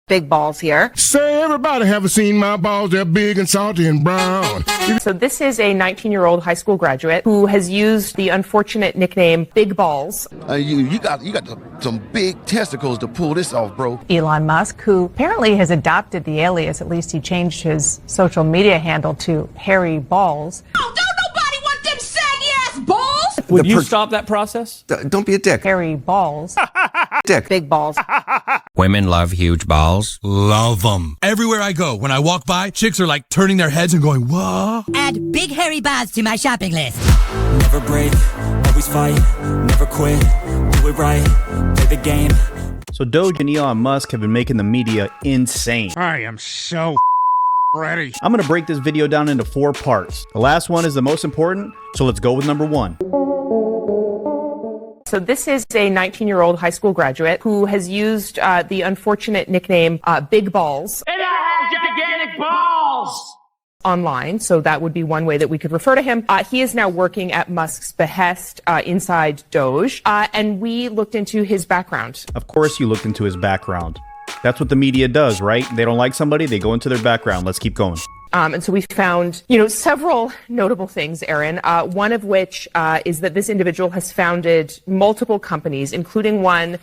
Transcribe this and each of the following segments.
Big balls here. Say, everybody haven't seen my balls. They're big and salty and brown. So this is a 19-year-old high school graduate who has used the unfortunate nickname Big Balls. You got some big testicles to pull this off, bro. Elon Musk, who apparently has adopted the alias, at least he changed his social media handle to Hairy Balls. Oh, don't nobody want them saggy-ass balls! Would you stop that process? Don't be a dick. Hairy Balls. Dick. Big balls. Women love huge balls. Love them. Everywhere I go, when I walk by, chicks are like turning their heads and going, whoa. Add big hairy balls to my shopping list. Never break, always fight, never quit, do it right, play the game. So DOGE and Elon Musk have been making the media insane. I am so ready. I'm going to break this video down into 4 parts. The last one is the most important, so let's go with number 1. So this is a 19-year-old high school graduate who has used the unfortunate nickname Big Balls. And I have gigantic balls! Online, so that would be one way that we could refer to him. He is now working at Musk's behest inside DOGE, and we looked into his background. Of course you looked into his background. That's what the media does, right? They don't like somebody, they go into their background. Let's keep going. And so we found, several notable things, Aaron, one of which is that this individual has founded multiple companies, including one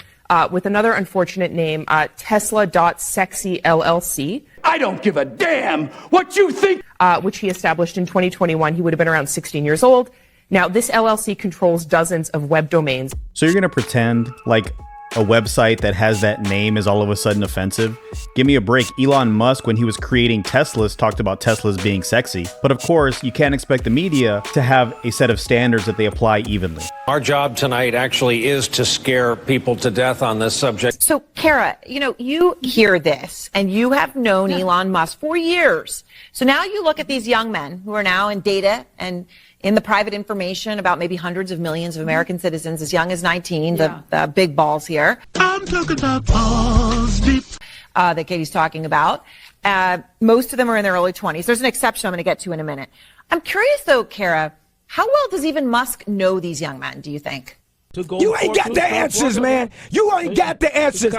with another unfortunate name, Tesla.Sexy LLC. I don't give a damn what you think! Which he established in 2021. He would have been around 16 years old. Now, this LLC controls dozens of web domains. So you're going to pretend like a website that has that name is all of a sudden offensive? Give me a break. Elon Musk, when he was creating Teslas, talked about Teslas being sexy. But of course, you can't expect the media to have a set of standards that they apply evenly. Our job tonight actually is to scare people to death on this subject. So, Kara, you hear this, and you have known Elon Musk for years. So now you look at these young men who are now in data and in the private information about maybe hundreds of millions of American citizens as young as 19, the big balls here. I'm talking about balls deep. That Katie's talking about. Most of them are in their early 20s. There's an exception I'm going to get to in a minute. I'm curious, though, Kara, how well does even Musk know these young men, do you think? You ain't got the answers, man! You ain't got the answers!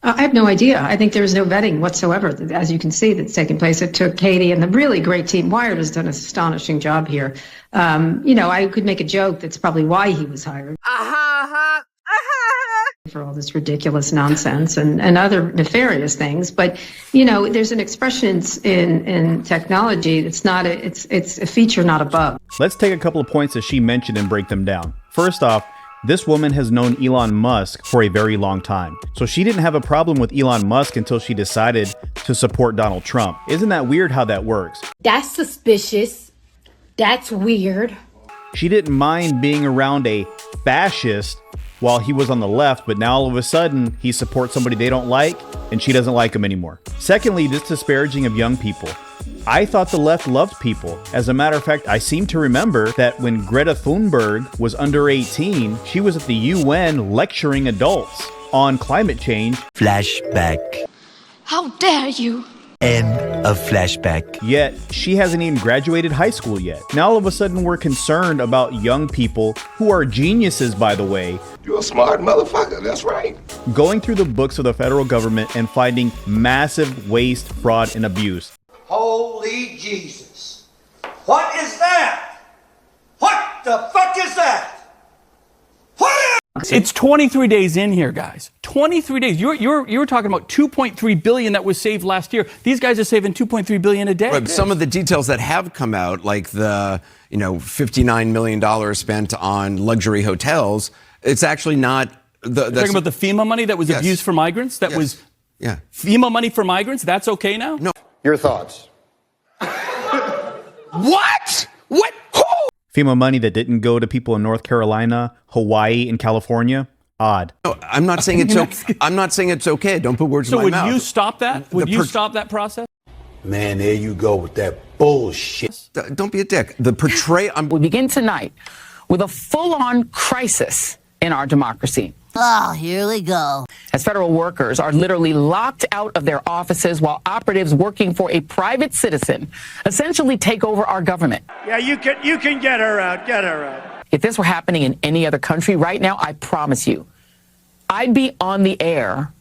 I have no idea. I think there is no vetting whatsoever, as you can see, that's taking place. It took Katie and the really great team. Wired has done an astonishing job here. I could make a joke that's probably why he was hired. For all this ridiculous nonsense and other nefarious things. But, there's an expression in technology that's not, it's a feature, not a bug. Let's take a couple of points that she mentioned and break them down. First off, this woman has known Elon Musk for a very long time. So she didn't have a problem with Elon Musk until she decided to support Donald Trump. Isn't that weird how that works? That's suspicious. That's weird. She didn't mind being around a fascist while he was on the left, but now all of a sudden he supports somebody they don't like and she doesn't like him anymore. Secondly, this disparaging of young people. I thought the left loved people. As a matter of fact, I seem to remember that when Greta Thunberg was under 18, she was at the UN lecturing adults on climate change. Flashback. How dare you? End of flashback. Yet, she hasn't even graduated high school yet. Now all of a sudden we're concerned about young people, who are geniuses, by the way. You're a smart motherfucker, that's right. Going through the books of the federal government and finding massive waste, fraud, and abuse. Holy Jesus. What is that? What the fuck is that? It's 23 days in here, guys. 23 days. You're talking about 2.3 billion that was saved last year. These guys are saving 2.3 billion a day. Right, some of the details that have come out, like the $59 million spent on luxury hotels, it's actually not You're talking about the FEMA money that was abused for migrants? That was FEMA money for migrants? That's okay now? No. Your thoughts? What? What? Who? FEMA money that didn't go to people in North Carolina, Hawaii, and California. Odd. No, I'm not saying it's okay. I'm not saying it's okay. Don't put words in my mouth. So would you stop that? Would you stop that process? Man, there you go with that bullshit. Don't be a dick. The portrayal. We begin tonight with a full-on crisis in our democracy. Oh, here we go. As federal workers are literally locked out of their offices while operatives working for a private citizen essentially take over our government. Yeah, you can get her out. Get her out. If this were happening in any other country right now, I promise you, I'd be on the air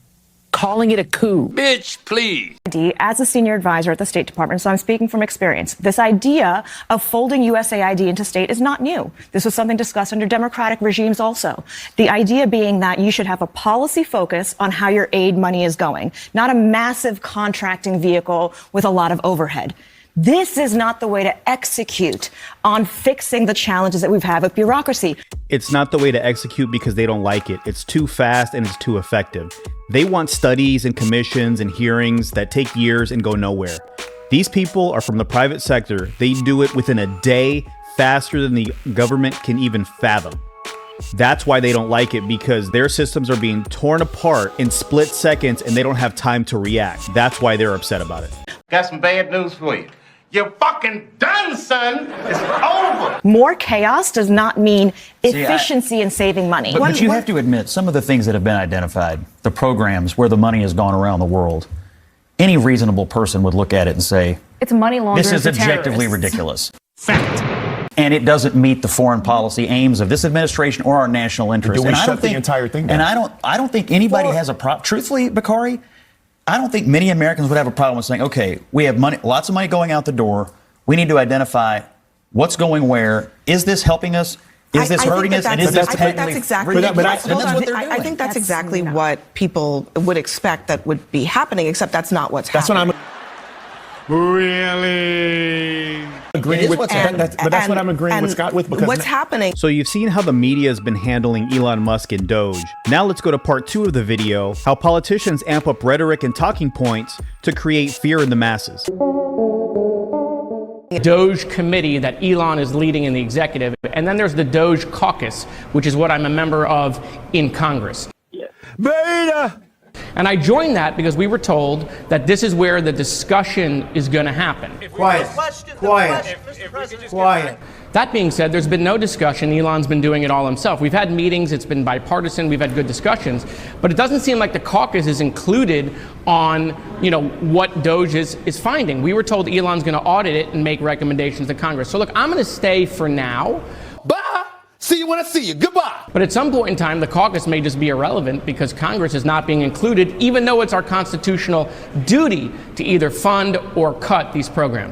calling it a coup. Bitch, please. As a senior advisor at the State Department, so I'm speaking from experience, this idea of folding USAID into state is not new. This was something discussed under Democratic regimes also. The idea being that you should have a policy focus on how your aid money is going, not a massive contracting vehicle with a lot of overhead. This is not the way to execute on fixing the challenges that we've had with bureaucracy. It's not the way to execute because they don't like it. It's too fast and it's too effective. They want studies and commissions and hearings that take years and go nowhere. These people are from the private sector. They do it within a day, faster than the government can even fathom. That's why they don't like it, because their systems are being torn apart in split seconds and they don't have time to react. That's why they're upset about it. Got some bad news for you. You're fucking done, son. It's over. More chaos does not mean efficiency and saving money. But you have to admit, some of the things that have been identified, the programs where the money has gone around the world, any reasonable person would look at it and say, it's money laundering. This is objectively ridiculous. Fact. And it doesn't meet the foreign policy aims of this administration or our national interests. Do we shut the entire thing down? And I don't think anybody has a problem. Truthfully, Bakari, I don't think many Americans would have a problem with saying, okay, we have money, lots of money going out the door. We need to identify what's going where. Is this helping us? Is this hurting us? And is this technically I think that's exactly what people would expect that would be happening, except that's not what's happening. Really? Agreeing with, but that's what I'm agreeing with Scott with. Because what's happening? So you've seen how the media has been handling Elon Musk and Doge. Now let's go to part 2 of the video, how politicians amp up rhetoric and talking points to create fear in the masses. DOGE committee that Elon is leading in the executive, and then there's the DOGE caucus, which is what I'm a member of in Congress. Beta! And I joined that because we were told that this is where the discussion is going to happen. Quiet. That being said, there's been no discussion. Elon's been doing it all himself. We've had meetings. It's been bipartisan. We've had good discussions. But it doesn't seem like the caucus is included on, what DOGE is finding. We were told Elon's going to audit it and make recommendations to Congress. So look, I'm going to stay for now. Bye. See you when I see you. Goodbye. But at some point in time, the caucus may just be irrelevant because Congress is not being included, even though it's our constitutional duty to either fund or cut these programs.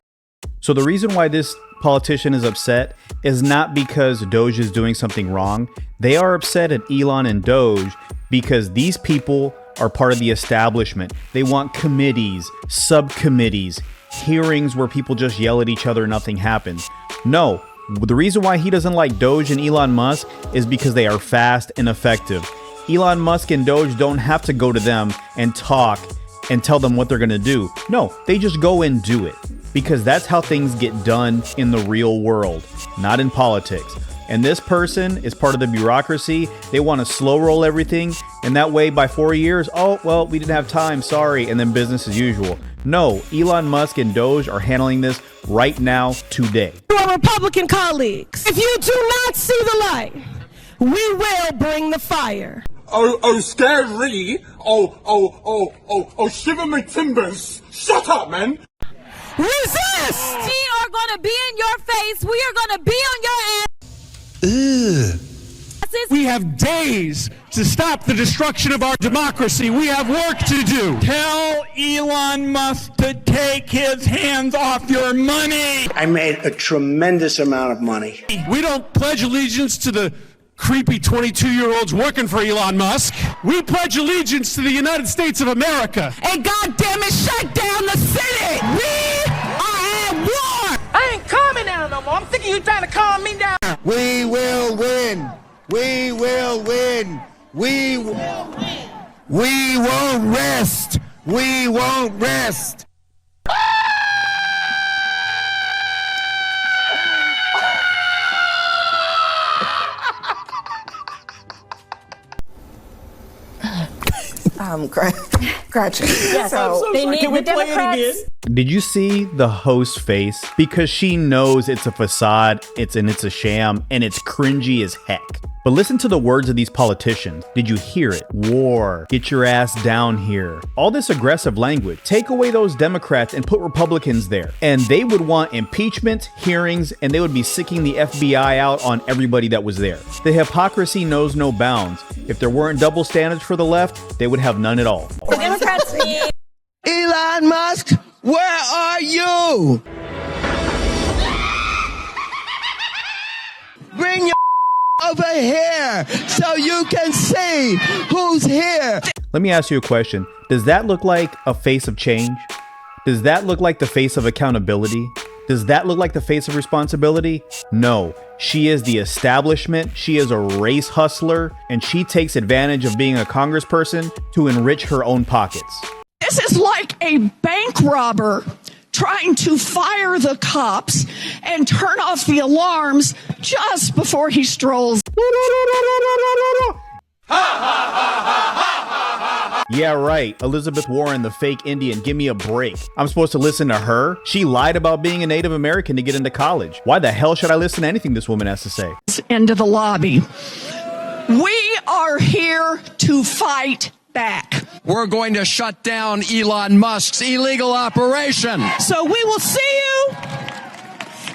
So the reason why this politician is upset is not because Doge is doing something wrong. They are upset at Elon and Doge because these people are part of the establishment. They want committees, subcommittees, hearings where people just yell at each other and nothing happens. No. The reason why he doesn't like Doge and Elon Musk is because they are fast and effective. Elon Musk and Doge don't have to go to them and talk and tell them what they're going to do. No, they just go and do it because that's how things get done in the real world, not in politics. And this person is part of the bureaucracy. They want to slow roll everything. And that way by 4 years, oh, well, we didn't have time, sorry. And then business as usual. No, Elon Musk and Doge are handling this right now, today. To our Republican colleagues, if you do not see the light, we will bring the fire. Oh, scary. Oh, shiver my timbers. Shut up, man. Resist! We are going to be in your face. We are going to be on your ass. Ugh. We have days to stop the destruction of our democracy. We have work to do. Tell Elon Musk to take his hands off your money. I made a tremendous amount of money. We don't pledge allegiance to the creepy 22-year-olds working for Elon Musk. We pledge allegiance to the United States of America. And goddamn it, shut down the city! We are at war! I ain't calming down no more. I'm thinking you trying to calm me down. We will win. We will win. We will win. We won't rest. We won't rest. Gretchen. Yes, so they need the Democrats. Did you see the host's face? Because she knows it's a facade, it's a sham, and it's cringy as heck. But listen to the words of these politicians. Did you hear it? War. Get your ass down here. All this aggressive language. Take away those Democrats and put Republicans there. And they would want impeachment, hearings, and they would be sicking the FBI out on everybody that was there. The hypocrisy knows no bounds. If there weren't double standards for the left, they would have none at all. The Elon Musk, where are you? Bring your over here so you can see who's here. Let me ask you a question. Does that look like a face of change? Does that look like the face of accountability? Does that look like the face of responsibility? No. She is the establishment. She is a race hustler, and she takes advantage of being a congressperson to enrich her own pockets. This is like a bank robber trying to fire the cops and turn off the alarms just before he strolls. Yeah, right. Elizabeth Warren, the fake Indian. Give me a break. I'm supposed to listen to her? She lied about being a Native American to get into college. Why the hell should I listen to anything this woman has to say? Into the lobby. We are here to fight back. We're going to shut down Elon Musk's illegal operation. So we will see you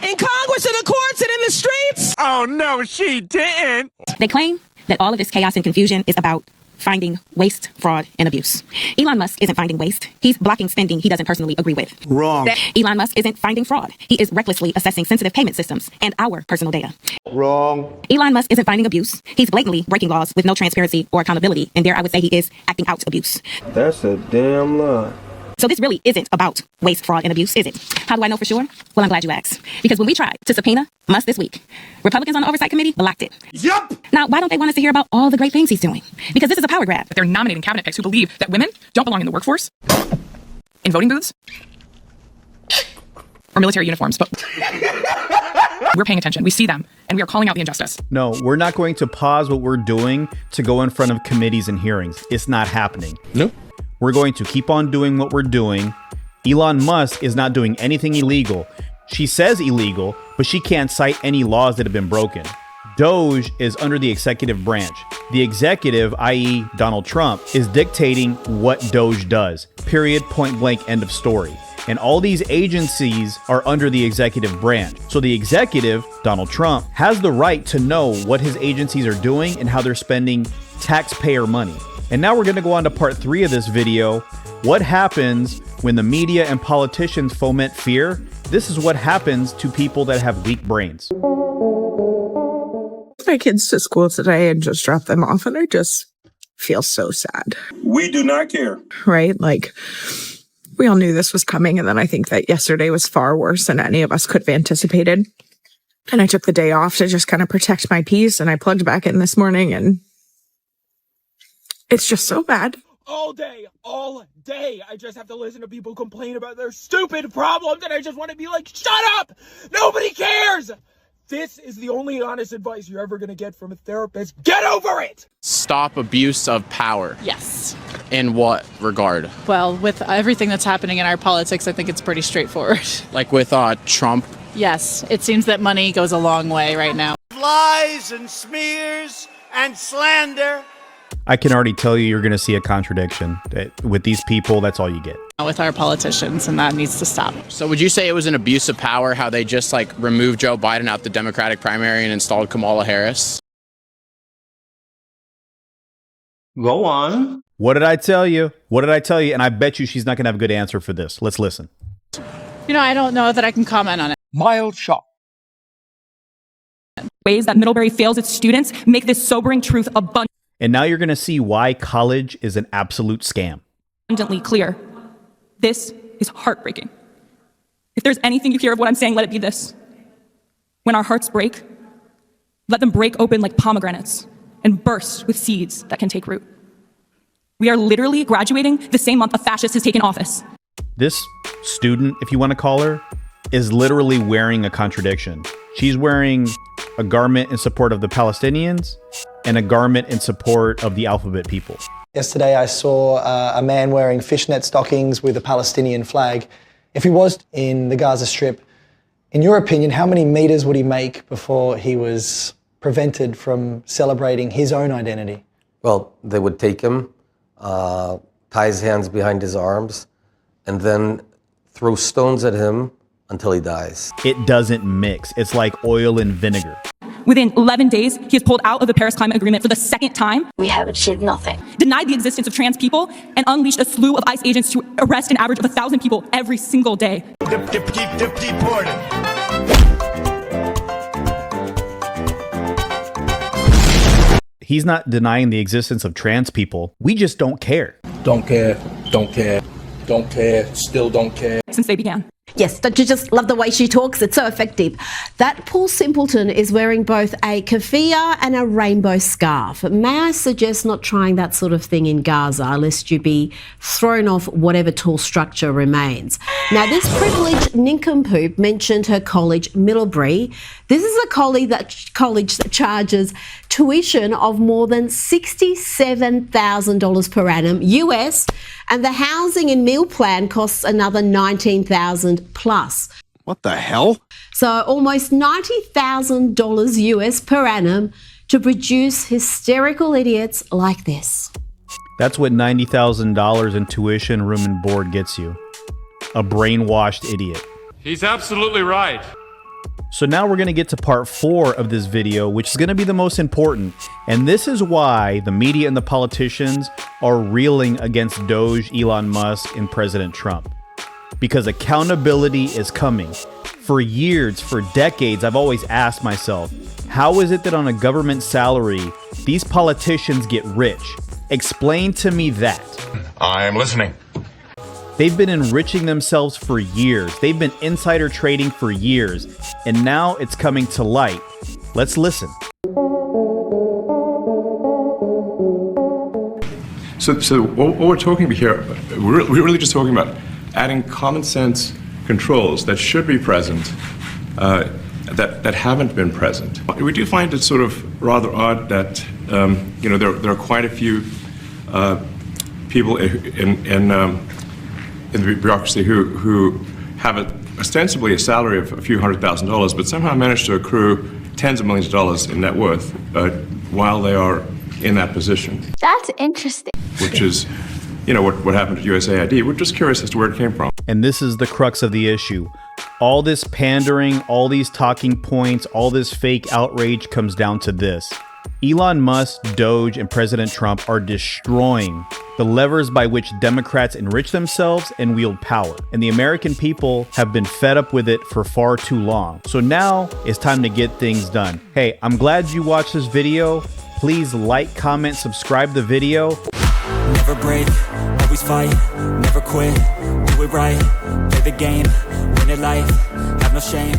in Congress, in the courts, and in the streets. Oh, no, she didn't. They claim that all of this chaos and confusion is about finding waste, fraud, and abuse. Elon Musk isn't finding waste. He's blocking spending he doesn't personally agree with. Wrong. Elon Musk isn't finding fraud. He is recklessly assessing sensitive payment systems and our personal data. Wrong. Elon Musk isn't finding abuse. He's blatantly breaking laws with no transparency or accountability. And there I would say he is acting out abuse. That's a damn lie. So this really isn't about waste, fraud, and abuse, is it? How do I know for sure? Well, I'm glad you asked. Because when we tried to subpoena Musk this week, Republicans on the Oversight Committee blocked it. Yup! Now, why don't they want us to hear about all the great things he's doing? Because this is a power grab. They're nominating cabinet picks who believe that women don't belong in the workforce, in voting booths, or military uniforms. But we're paying attention. We see them, and we are calling out the injustice. No, we're not going to pause what we're doing to go in front of committees and hearings. It's not happening. Nope. We're going to keep on doing what we're doing. Elon Musk is not doing anything illegal. She says illegal, but she can't cite any laws that have been broken. DOGE is under the executive branch. The executive, i.e. Donald Trump, is dictating what DOGE does. Period, point blank, end of story. And all these agencies are under the executive branch. So the executive, Donald Trump, has the right to know what his agencies are doing and how they're spending taxpayer money. And now we're going to go on to part 3 of this video. What happens when the media and politicians foment fear? This is what happens to people that have weak brains. My kids to school today and just dropped them off, and I just feel so sad. We do not care. Right? Like, we all knew this was coming, and then I think that yesterday was far worse than any of us could have anticipated. And I took the day off to just kind of protect my peace, and I plugged back in this morning, and it's just so bad. All day, I just have to listen to people complain about their stupid problems, and I just want to be like, shut up! Nobody cares! This is the only honest advice you're ever going to get from a therapist. Get over it! Stop abuse of power. Yes. In what regard? Well, with everything that's happening in our politics, I think it's pretty straightforward. Like with Trump? Yes, it seems that money goes a long way right now. Lies and smears and slander. I can already tell you're going to see a contradiction. With these people, that's all you get. With our politicians, and that needs to stop. So would you say it was an abuse of power how they just removed Joe Biden out the Democratic primary and installed Kamala Harris? Go on. What did I tell you? What did I tell you? And I bet you she's not going to have a good answer for this. Let's listen. I don't know that I can comment on it. Mild shock. Ways that Middlebury fails its students make this sobering truth abundantly And now you're going to see why college is an absolute scam. Clear. This is heartbreaking. If there's anything you hear of what I'm saying, let it be this. When our hearts break, let them break open like pomegranates and burst with seeds that can take root. We are literally graduating the same month a fascist has taken office. This student, if you want to call her, is literally wearing a contradiction. She's wearing a garment in support of the Palestinians and a garment in support of the alphabet people. Yesterday I saw a man wearing fishnet stockings with a Palestinian flag. If he was in the Gaza Strip, in your opinion, how many meters would he make before he was prevented from celebrating his own identity? Well, they would take him, tie his hands behind his arms, and then throw stones at him until he dies. It doesn't mix. It's like oil and vinegar. Within 11 days, he has pulled out of the Paris Climate Agreement for the second time. We have achieved nothing. Denied the existence of trans people and unleashed a slew of ICE agents to arrest an average of 1,000 people every single day. Deported. He's not denying the existence of trans people. We just don't care. Don't care, don't care, don't care, still don't care. Since they began. Yes, don't you just love the way she talks? It's so effective. That poor simpleton is wearing both a keffiyeh and a rainbow scarf. May I suggest not trying that sort of thing in Gaza, lest you be thrown off whatever tall structure remains. Now, this privileged nincompoop mentioned her college, Middlebury. This is a college that charges tuition of more than $67,000 per annum US, and the housing and meal plan costs another $19,000 plus. What the hell? So almost $90,000 US per annum to produce hysterical idiots like this. That's what $90,000 in tuition, room, and board gets you. A brainwashed idiot. He's absolutely right. So now we're going to get to part 4 of this video, which is going to be the most important. And this is why the media and the politicians are reeling against DOGE, Elon Musk, and President Trump. Because accountability is coming. For years, for decades, I've always asked myself, how is it that on a government salary, these politicians get rich? Explain to me that. I am listening. They've been enriching themselves for years. They've been insider trading for years. And now it's coming to light. Let's listen. So what we're talking about here, we're really just talking about adding common sense controls that should be present, that haven't been present. We do find it sort of rather odd that there are quite a few people in the bureaucracy who have ostensibly a salary of a few $100,000, but somehow manage to accrue tens of millions of dollars in net worth while they are in that position. That's interesting. Which is, what happened at USAID. We're just curious as to where it came from. And this is the crux of the issue. All this pandering, all these talking points, all this fake outrage comes down to this. Elon Musk, DOGE, and President Trump are destroying the levers by which Democrats enrich themselves and wield power. And the American people have been fed up with it for far too long. So now it's time to get things done. Hey, I'm glad you watched this video. Please like, comment, subscribe the video. Never break, always fight, never quit, do it right, play the game, win it life, have no shame.